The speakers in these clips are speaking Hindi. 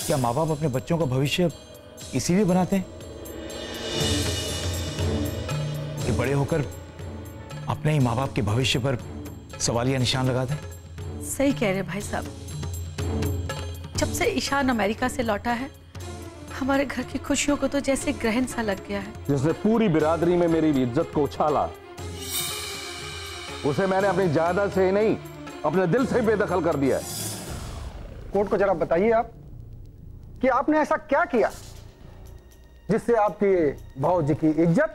क्या माँ बाप अपने बच्चों का भविष्य इसीलिए बनाते हैं कि बड़े होकर अपने ही माँ बाप के भविष्य पर सवालिया निशान लगा दें? सही कह रहे भाई साहब। जब से ईशान अमेरिका से लौटा है, हमारे घर की खुशियों को तो जैसे ग्रहण सा लग गया है। जिसने पूरी बिरादरी में मेरी इज्जत को उछाला, उसे मैंने अपनी जायदाद से ही नहीं, अपने दिल से बेदखल कर दिया। कोर्ट को जरा बताइए आप कि आपने ऐसा क्या किया जिससे आपके भाऊजी की इज्जत,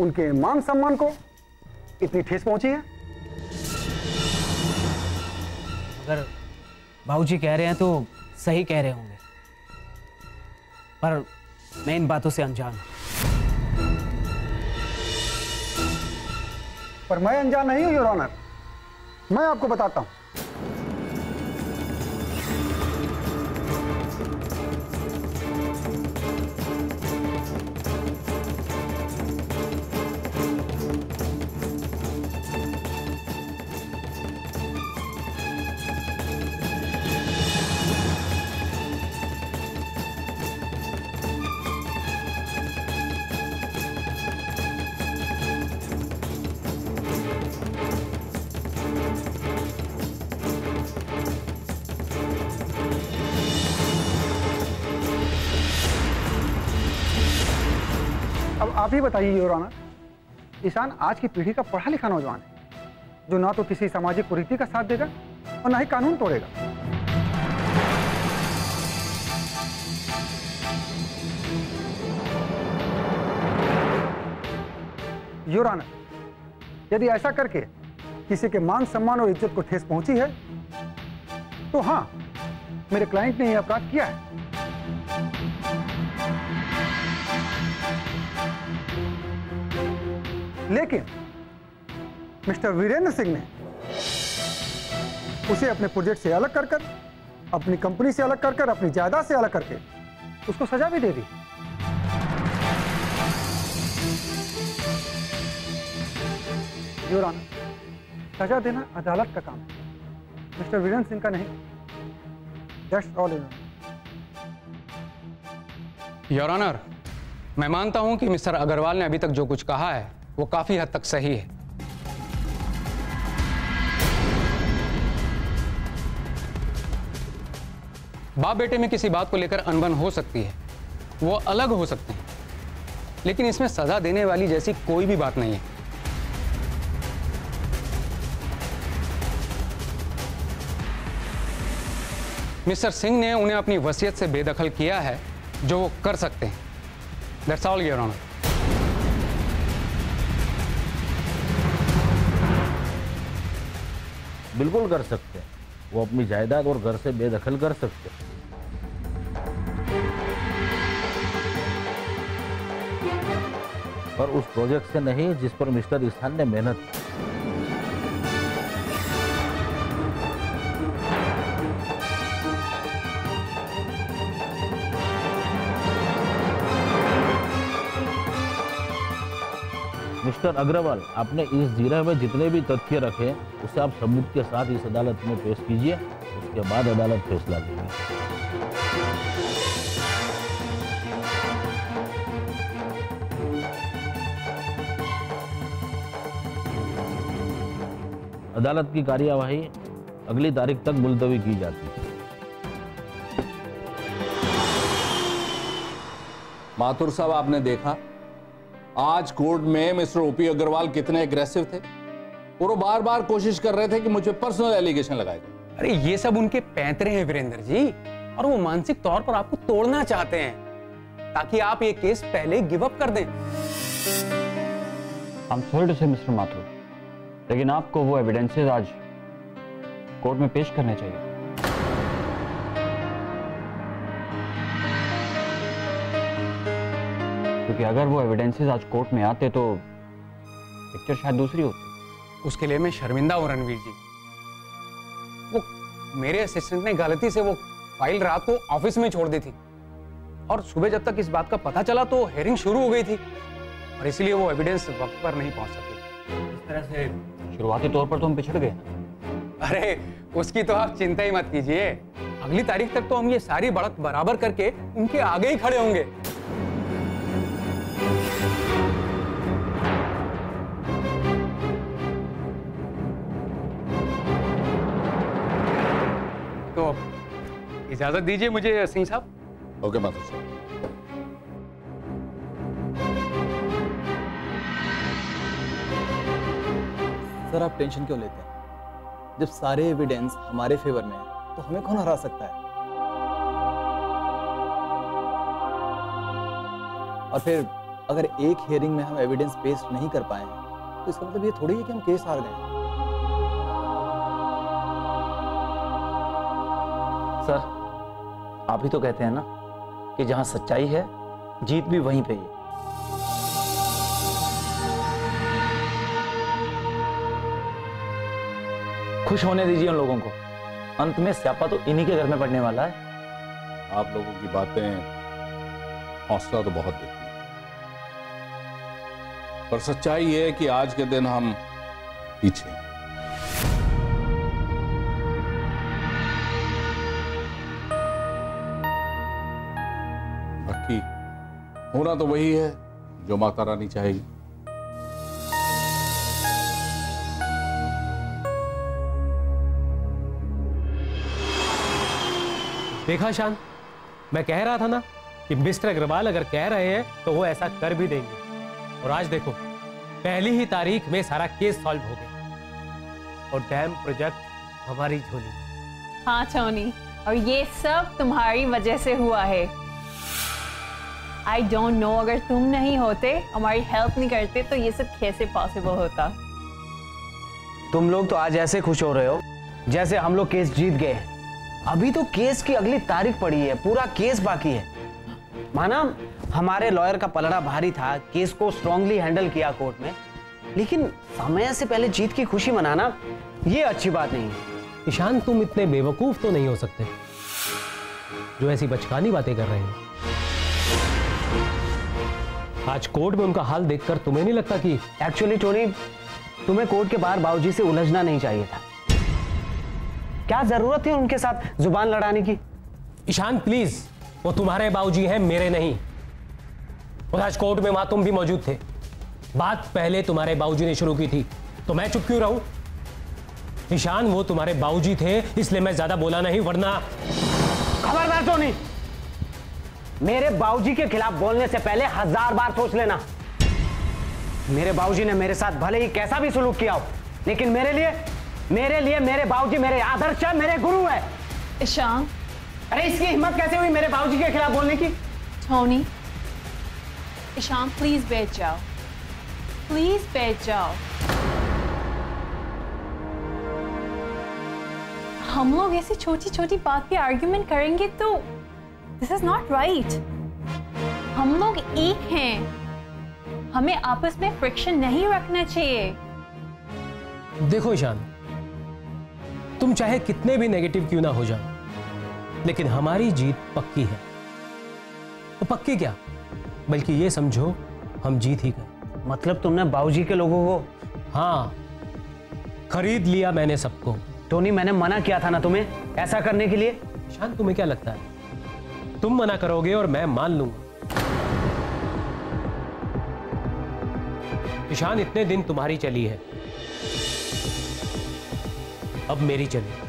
उनके मान सम्मान को इतनी ठेस पहुंची है। अगर भाऊजी कह रहे हैं तो सही कह रहे होंगे, पर मैं इन बातों से अनजान हूं। पर मैं अनजान नहीं हूं योर ऑनर, मैं आपको बताता हूं। अब आप ही बताइए योर ऑनर, ईशान आज की पीढ़ी का पढ़ा लिखा नौजवान है जो ना तो किसी सामाजिक कुरीति का साथ देगा और ना ही कानून तोड़ेगा। योर ऑनर, यदि ऐसा करके किसी के मान सम्मान और इज्जत को ठेस पहुंची है तो हां, मेरे क्लाइंट ने यह अपराध किया है। लेकिन मिस्टर वीरेंद्र सिंह ने उसे अपने प्रोजेक्ट से अलग कर, अपनी कंपनी से अलग कर, अपनी जायदाद से अलग करके उसको सजा भी दे दी। योर ऑनर, सजा देना अदालत का काम है, मिस्टर वीरेंद्र सिंह का नहीं। That's all your honour. Your honour, मैं मानता हूं कि मिस्टर अग्रवाल ने अभी तक जो कुछ कहा है वो काफी हद तक सही है। बाप बेटे में किसी बात को लेकर अनबन हो सकती है, वो अलग हो सकते हैं, लेकिन इसमें सजा देने वाली जैसी कोई भी बात नहीं है। मिस्टर सिंह ने उन्हें अपनी वसीयत से बेदखल किया है, जो वो कर सकते हैं। That's all your honour. बिल्कुल कर सकते हैं, वो अपनी जायदाद और घर से बेदखल कर सकते हैं। पर उस प्रोजेक्ट से नहीं जिस पर मिस्टर ईशान ने मेहनत की। मिस्टर अग्रवाल, आपने इस जिरह में जितने भी तथ्य रखे उसे आप सबूत के साथ इस अदालत में पेश कीजिए, उसके बाद अदालत फैसला देगी। अदालत की कार्यवाही अगली तारीख तक मुलतवी की जाती है। माथुर साहब, आपने देखा आज कोर्ट में मिस्टर ओपी अग्रवाल कितने एग्रेसिव थे और वो बार बार कोशिश कर रहे थे कि मुझे पर्सनल एलिगेशन लगाए जाए। अरे ये सब उनके पैंतरे हैं वीरेंद्र जी, और वो मानसिक तौर पर आपको तोड़ना चाहते हैं ताकि आप ये केस पहले गिव अप कर दें। I'm sorry to say, mister Mathur, लेकिन आपको वो एविडेंसेस आज कोर्ट में पेश करने चाहिए। क्योंकि अगर वो एविडेंसेस आज कोर्ट में आते तो पिक्चर शायद दूसरी होती। उसके लिए मैं शर्मिंदा हूं रणवीर जी। वो मेरे असिस्टेंट ने गलती से वो फाइल रात को ऑफिस में छोड़ दी थी और सुबह जब तक इस बात का पता चला तो हेयरिंग शुरू हो गई थी और इसलिए वो एविडेंस वक्त पर नहीं पहुंच सके। इस तरह से शुरुआती तौर पर तो हम पिछड़ गए। अरे उसकी तो आप चिंता ही मत कीजिए, अगली तारीख तक तो हम ये सारी बढ़त बराबर करके उनके आगे ही खड़े होंगे। तो इजाजत दीजिए मुझे सिंह साहब। ओके माथुर साहब। सर आप टेंशन क्यों लेते हैं? जब सारे एविडेंस हमारे फेवर में है तो हमें कौन हरा सकता है? और फिर अगर एक हियरिंग में हम एविडेंस पेश नहीं कर पाए तो इसका मतलब ये थोड़ी है कि हम केस हार गए। सर आप ही तो कहते हैं ना कि जहां सच्चाई है जीत भी वहीं पे है। खुश होने दीजिए उन लोगों को, अंत में स्यापा तो इन्हीं के घर में पड़ने वाला है। आप लोगों की बातें हौसला तो बहुत देती हैं, पर सच्चाई ये है कि आज के दिन हम पीछे हैं। बाकी होना तो वही है जो माता रानी चाहेगी। देखा शान, मैं कह रहा था ना कि मिस्टर अग्रवाल अगर कह रहे हैं तो वो ऐसा कर भी देंगे। और आज देखो पहली ही तारीख में सारा केस सॉल्व हो गया और डैम प्रोजेक्ट हमारी झोली। हाँ टोनी, और ये सब तुम्हारी वजह से हुआ है। आई डोंट नो, अगर तुम नहीं होते, हमारी हेल्प नहीं करते तो ये सब कैसे पॉसिबल होता। तुम लोग तो आज ऐसे खुश हो रहे हो जैसे हम लोग केस जीत गए। अभी तो केस की अगली तारीख पड़ी है, पूरा केस बाकी है। माना हमारे लॉयर का पलड़ा भारी था, केस को स्ट्रांगली हैंडल किया कोर्ट में, लेकिन समय से पहले जीत की खुशी मनाना ये अच्छी बात नहीं है। ईशान तुम इतने बेवकूफ तो नहीं हो सकते जो ऐसी बचकानी बातें कर रहे हैं। आज कोर्ट में उनका हाल देखकर तुम्हें नहीं लगता कि एक्चुअली टोनी, तुम्हें कोर्ट के बाहर बाबूजी से उलझना नहीं चाहिए था। क्या जरूरत है उनके साथ जुबान लड़ाने की? ईशान प्लीज, वो तुम्हारे बाबूजी हैं, मेरे नहीं। और आज कोर्ट में वहां तुम भी मौजूद थे। बात पहले तुम्हारे बाबूजी ने शुरू की थी तो मैं चुप क्यों रहूं? ईशान वो तुम्हारे बाबूजी थे इसलिए मैं ज्यादा बोला नहीं, वरना। खबरदार टोनी, मेरे बाबूजी के खिलाफ बोलने से पहले 1000 बार सोच लेना। मेरे बाबूजी ने मेरे साथ भले ही कैसा भी सुलूक किया हो, लेकिन मेरे लिए मेरे बाबूजी मेरे आदर्श है, मेरे गुरु है। ईशान, अरे इसकी हिम्मत कैसे हुई मेरे बाबूजी के खिलाफ बोलने की? टोनी, ईशान प्लीज बैठ जाओ, प्लीज बैठ जाओ। हम लोग ऐसी छोटी छोटी बात पे आर्ग्यूमेंट करेंगे तो दिस इज नॉट राइट। हम लोग एक हैं, हमें आपस में फ्रिक्शन नहीं रखना चाहिए। देखो ईशान, तुम चाहे कितने भी नेगेटिव क्यों ना हो जाओ, लेकिन हमारी जीत पक्की है। तो पक्की क्या, बल्कि ये समझो हम जीत ही गए। मतलब तुमने बाबूजी के लोगों को? हाँ, खरीद लिया मैंने सबको। टोनी, मैंने मना किया था ना तुम्हें ऐसा करने के लिए। ईशान, तुम्हें क्या लगता है तुम मना करोगे और मैं मान लूंगा? ईशान, इतने दिन तुम्हारी चली है, अब मेरी चली।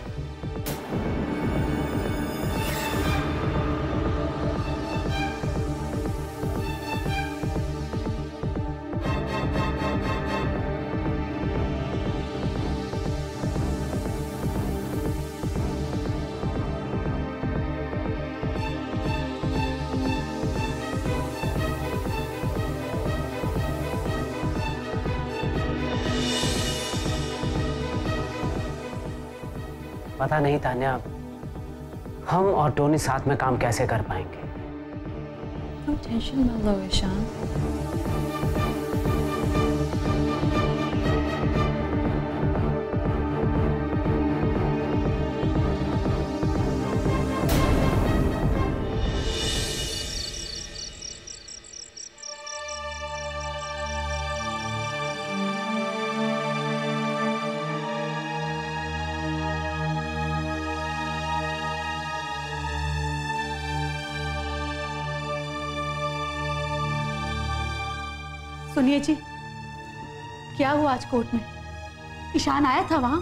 पता नहीं तान्या, हम और टोनी साथ में काम कैसे कर पाएंगे। तुम टेंशन मत लो ईशान। सुनिए जी, क्या हुआ आज कोर्ट में? ईशान आया था वहां?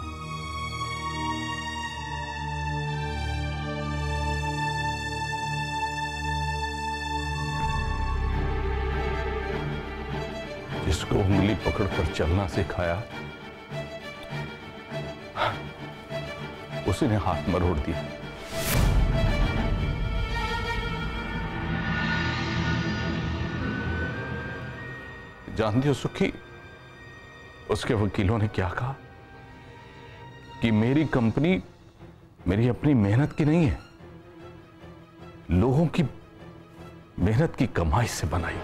जिसको उंगली पकड़कर चलना सिखाया उसी ने हाथ मरोड़ दिया। जानती हो सुखी, उसके वकीलों ने क्या कहा कि मेरी कंपनी मेरी अपनी मेहनत की नहीं है, लोगों की मेहनत की कमाई से बनाई।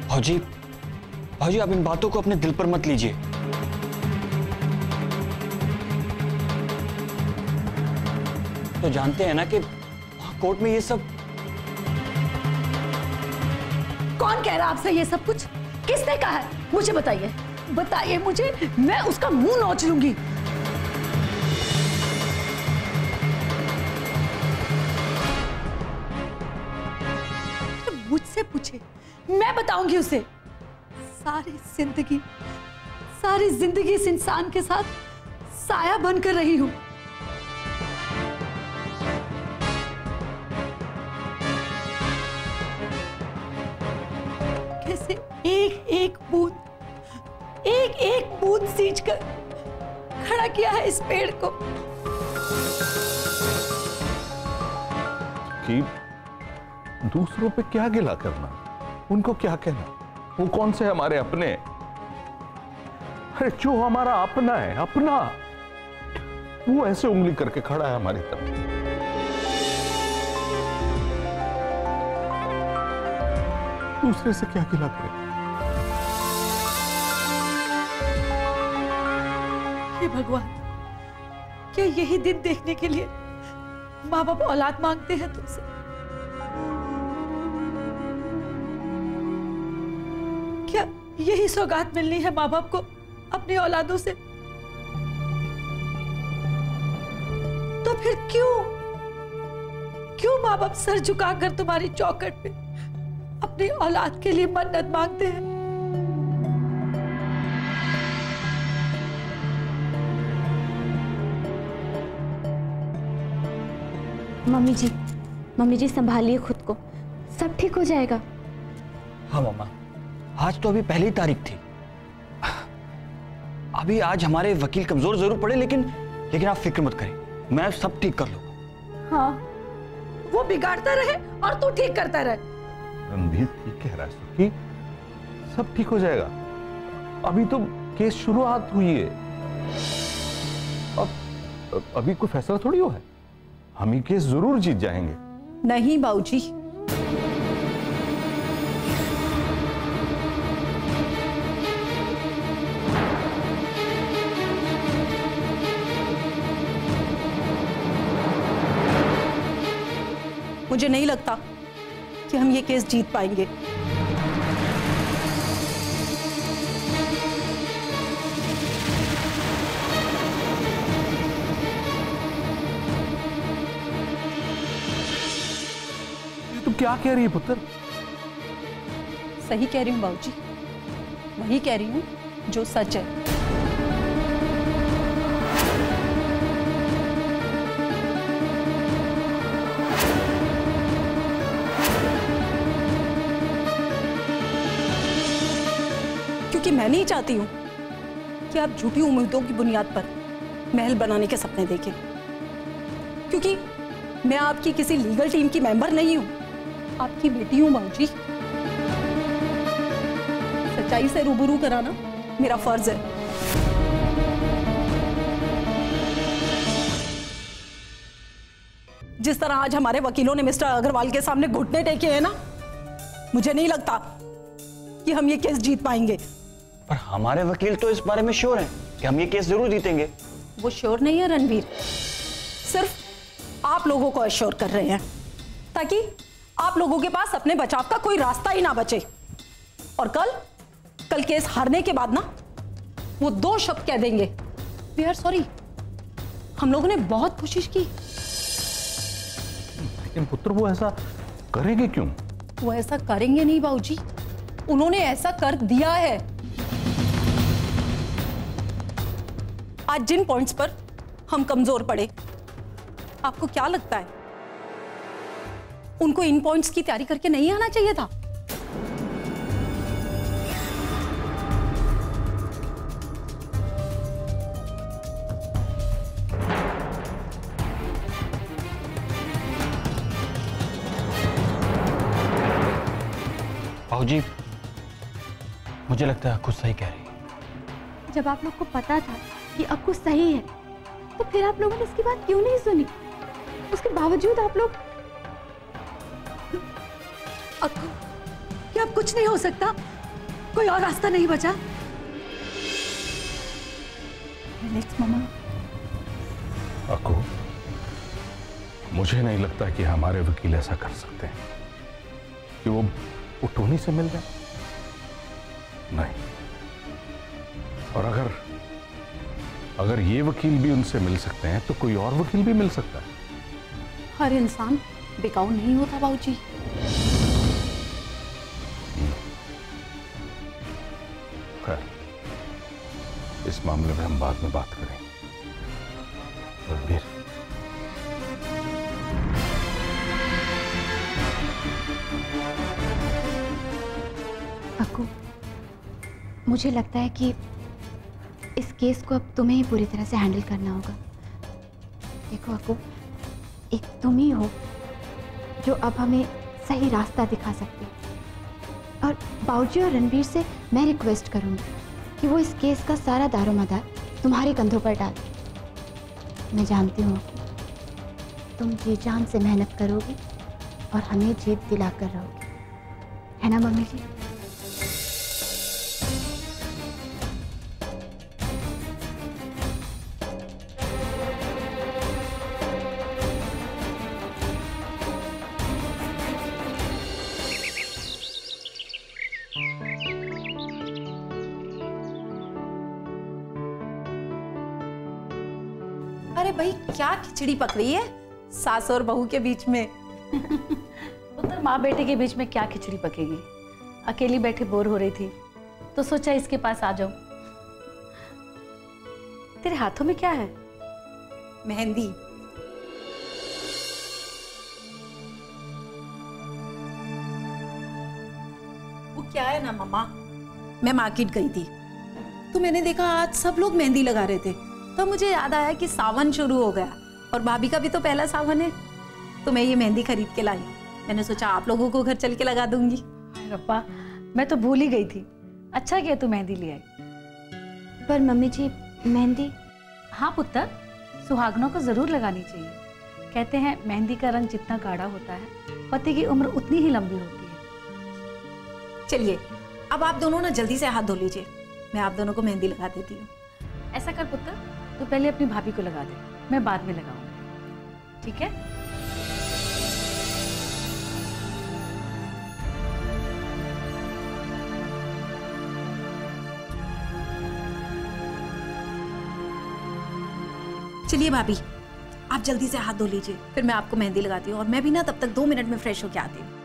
भाजी, भाजी आप इन बातों को अपने दिल पर मत लीजिए। तो जानते हैं ना कि कोर्ट में ये सब। कौन कह रहा आपसे ये सब कुछ? किसने कहा है? मुझे बताइए, बताइए मुझे, मैं उसका मुंह नोच लूंगी। मुझसे पूछे, मैं बताऊंगी उसे। सारी जिंदगी इस इंसान के साथ साया बनकर रही हूं। कैसे एक एक बूंद सींच कर खड़ा किया है इस पेड़ को। कि दूसरों पे क्या गिला करना, उनको क्या कहना, वो कौन से हमारे अपने? अरे जो हमारा अपना है, अपना, वो ऐसे उंगली करके खड़ा है हमारी तरफ। दूसरे से क्या गिला करे? हे भगवान, क्या यही दिन देखने के लिए माँ बाप औलाद मांगते हैं तुमसे? क्या यही सौगात मिलनी है माँ बाप को अपनी औलादों से? तो फिर क्यों माँ बाप सर झुकाकर तुम्हारी चौखट पे अपनी औलाद के लिए मन्नत मांगते हैं? मम्मी जी संभालिए खुद को, सब ठीक हो जाएगा। हाँ मम्मा, आज तो अभी पहली तारीख थी। अभी आज हमारे वकील कमजोर जरूर पड़े, लेकिन आप फिक्र मत करें, मैं सब ठीक कर लूंगा। हाँ, वो बिगाड़ता रहे और तू ठीक करता रहे। रणधीर ठीक कह रहा है सुखी, सब ठीक हो जाएगा। अभी तो केस शुरुआत हुई है, अब अभी कोई फैसला थोड़ी हुआ है। हम ये केस जरूर जीत जाएंगे। नहीं बाबूजी, मुझे नहीं लगता कि हम ये केस जीत पाएंगे। तू क्या कह रही है पुत्र? सही कह रही हूँ बाबूजी, वही कह रही हूँ जो सच है। क्योंकि मैं नहीं चाहती हूं कि आप झूठी उम्मीदों की बुनियाद पर महल बनाने के सपने देखें, क्योंकि मैं आपकी किसी लीगल टीम की मेंबर नहीं हूं, आपकी बेटी हूं बाबूजी। सच्चाई से रूबरू कराना मेरा फर्ज है। जिस तरह आज हमारे वकीलों ने मिस्टर अग्रवाल के सामने घुटने टेके हैं ना, मुझे नहीं लगता कि हम ये केस जीत पाएंगे। पर हमारे वकील तो इस बारे में श्योर हैं कि हम ये केस जरूर जीतेंगे। वो श्योर नहीं है रणवीर, सिर्फ आप लोगों को अश्योर कर रहे हैं ताकि आप लोगों के पास अपने बचाव का कोई रास्ता ही ना बचे। और कल केस हारने के बाद ना वो 2 शब्द कह देंगे, वी आर सॉरी, हम लोगों ने बहुत कोशिश की। लेकिन पुत्र वो ऐसा करेंगे क्यों? वो ऐसा करेंगे नहीं बाबूजी, उन्होंने ऐसा कर दिया है। आज जिन पॉइंट्स पर हम कमजोर पड़े, आपको क्या लगता है उनको इन पॉइंट्स की तैयारी करके नहीं आना चाहिए था? बाबूजी, मुझे लगता है कुछ सही कह रही है। जब आप लोग को पता था कि अब कुछ सही है, तो फिर आप लोगों ने इसकी बात क्यों नहीं सुनी? उसके बावजूद आप लोग। अक्कू, क्या अब कुछ नहीं हो सकता? कोई और रास्ता नहीं बचा? रिलैक्स मामा। अक्कू, मुझे नहीं लगता कि हमारे वकील ऐसा कर सकते हैं कि वो टोनी से मिल जाए। नहीं, और अगर ये वकील भी उनसे मिल सकते हैं तो कोई और वकील भी मिल सकता है। हर इंसान बिकाऊ नहीं होता बाबूजी। खैर, इस मामले में हम बाद में बात करेंगे। रणबीर, अक्कू, मुझे लगता है कि इस केस को अब तुम्हें ही पूरी तरह से हैंडल करना होगा। देखो अक्कू, एक तुम ही हो जो अब हमें सही रास्ता दिखा सकते हो। और बाबूजी और रणबीर से मैं रिक्वेस्ट करूंगी कि वो इस केस का सारा दारोमदार तुम्हारे कंधों पर डाल दें। मैं जानती हूँ तुम जी जान से मेहनत करोगी और हमें जीत दिलाकर रहोगी, है ना मम्मी जी? अरे भाई, क्या खिचड़ी पक रही है सास और बहू के बीच में? पुत्र, माँ बेटे के बीच में क्या खिचड़ी पकेगी? अकेली बैठे बोर हो रही थी तो सोचा इसके पास आ जाऊं। तेरे हाथों में क्या है? मेहंदी। वो क्या है ना मम्मा, मैं मार्केट गई थी तो मैंने देखा आज सब लोग मेहंदी लगा रहे थे, तो मुझे याद आया कि सावन शुरू हो गया और भाभी का भी तो पहला सावन है, तो मैं ये मेहंदी खरीद के लाई। मैंने सोचा आप लोगों को घर चल के लगा दूंगी। रब्बा, मैं तो भूल ही गई थी। अच्छा किया तू मेहंदी ले आई। पर मम्मी जी, मेहंदी? हाँ पुत्र, सुहागनों को जरूर लगानी चाहिए। कहते हैं मेहंदी का रंग जितना गाढ़ा होता है, पति की उम्र उतनी ही लंबी होती है। चलिए, अब आप दोनों ना जल्दी से हाथ धो लीजिए, मैं आप दोनों को मेहंदी लगा देती हूँ। ऐसा कर पुत्र, तू पहले अपनी भाभी को लगा दे, मैं बाद में लगाऊंगी, ठीक है? चलिए भाभी, आप जल्दी से हाथ धो लीजिए, फिर मैं आपको मेहंदी लगाती हूँ और मैं भी ना तब तक 2 मिनट में फ्रेश होके आती हूँ।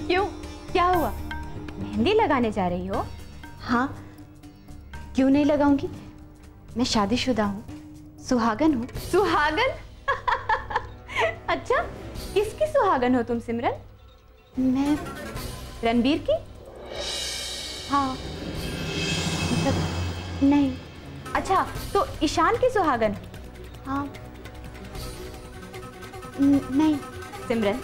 क्यों, क्या हुआ? मेहंदी लगाने जा रही हो? हाँ, क्यों नहीं लगाऊंगी? मैं शादीशुदा हूँ, सुहागन हूँ। सुहागन? अच्छा, किसकी सुहागन हो तुम सिमरन? मैं रणबीर की? हाँ, मतलब नहीं। अच्छा, तो ईशान की सुहागन? हाँ। नहीं सिमरन,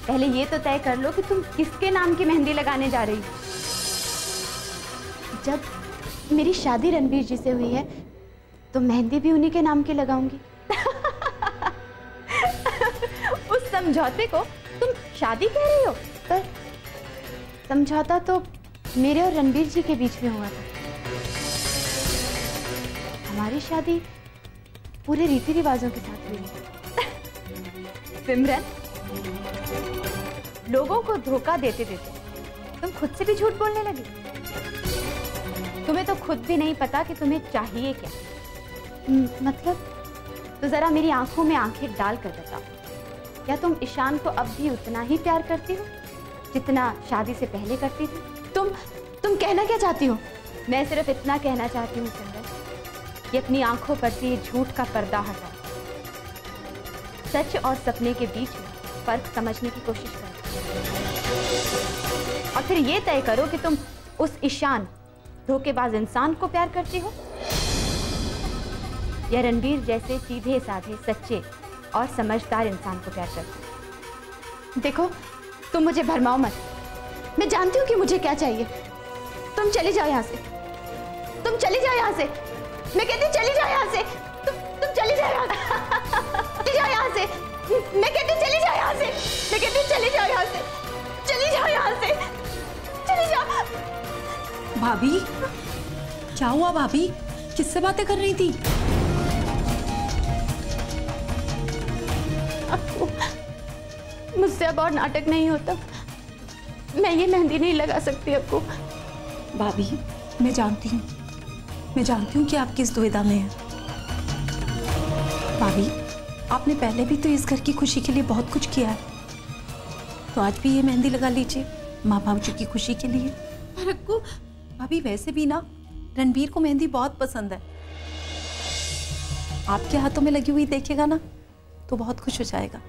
पहले ये तो तय कर लो कि तुम किसके नाम की मेहंदी लगाने जा रही हो। जब मेरी शादी रणबीर जी से हुई है तो मेहंदी भी उन्हीं के नाम की लगाऊंगी। उस समझौते को तुम शादी कह रही हो? पर समझौता तो मेरे और रणबीर जी के बीच में हुआ था। हमारी शादी पूरे रीति रिवाजों के साथ हुई है। सिमरन, लोगों को धोखा देते देते तुम खुद से भी झूठ बोलने लगी। तुम्हें तो खुद भी नहीं पता कि तुम्हें चाहिए क्या। मतलब तो जरा मेरी आंखों में आंखें डाल कर बताओ, क्या तुम ईशान को अब भी उतना ही प्यार करती हो जितना शादी से पहले करती थी? तुम कहना क्या चाहती हो? मैं सिर्फ इतना कहना चाहती हूँ सिमरन कि अपनी आंखों पर से झूठ का पर्दा हटाओ, सच और सपने के बीच में फर्क समझने की कोशिश करो और फिर ये तय करो कि तुम उस ईशान धोखेबाज इंसान को प्यार करती हो या रणबीर जैसे सीधे साधे सच्चे और समझदार इंसान को प्यार करती हो। देखो, तुम मुझे भरमाओ मत। मैं जानती हूँ कि मुझे क्या चाहिए। तुम चली जाओ यहाँ से। तुम चली जाओ यहाँ से। मैं कहती हूँ चली जाओ यहाँ से। तुम चली जाओ यहाँ से। चली जाओ यहाँ से। मैं कहती हूँ चली जाओ यहाँ से। मैं कहती हूँ चली जाओ यहाँ से। चली जाओ यहाँ से। चली जाओ। भाभी, क्या हुआ भाभी? किससे बातें कर रही थी? मुझसे अब और नाटक नहीं होता। मैं ये मेहंदी नहीं लगा सकती अक्कू। भाभी, मैं जानती हूँ कि आप किस दुविधा में हैं। भाभी, आपने पहले भी तो इस घर की खुशी के लिए बहुत कुछ किया है, तो आज भी ये मेहंदी लगा लीजिए माँ बाबू की खुशी के लिए। और अक्कू, भाभी वैसे भी ना रणबीर को मेहंदी बहुत पसंद है। आपके हाथों में लगी हुई देखेगा ना तो बहुत खुश हो जाएगा।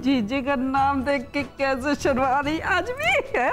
जीजे का नाम देख के कैसे शर्मा रही आज भी है।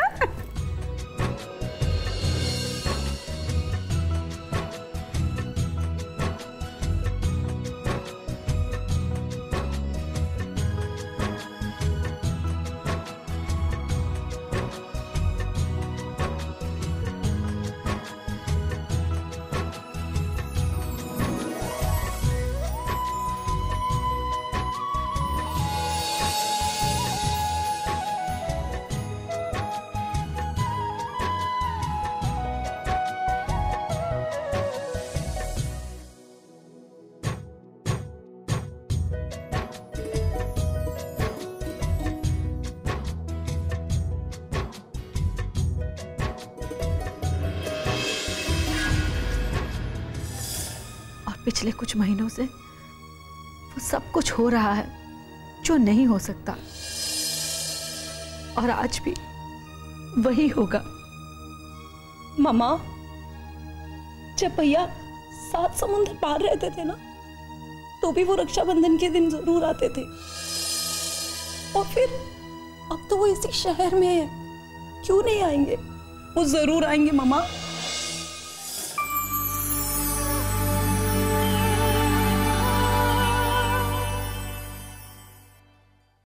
पिछले कुछ महीनों से वो सब कुछ हो रहा है जो नहीं हो सकता, और आज भी वही होगा। मामा, जब भैया 7 समुंदर पार रहते थे ना, तो भी वो रक्षाबंधन के दिन जरूर आते थे। और फिर अब तो वो इसी शहर में है, क्यों नहीं आएंगे? वो जरूर आएंगे मामा।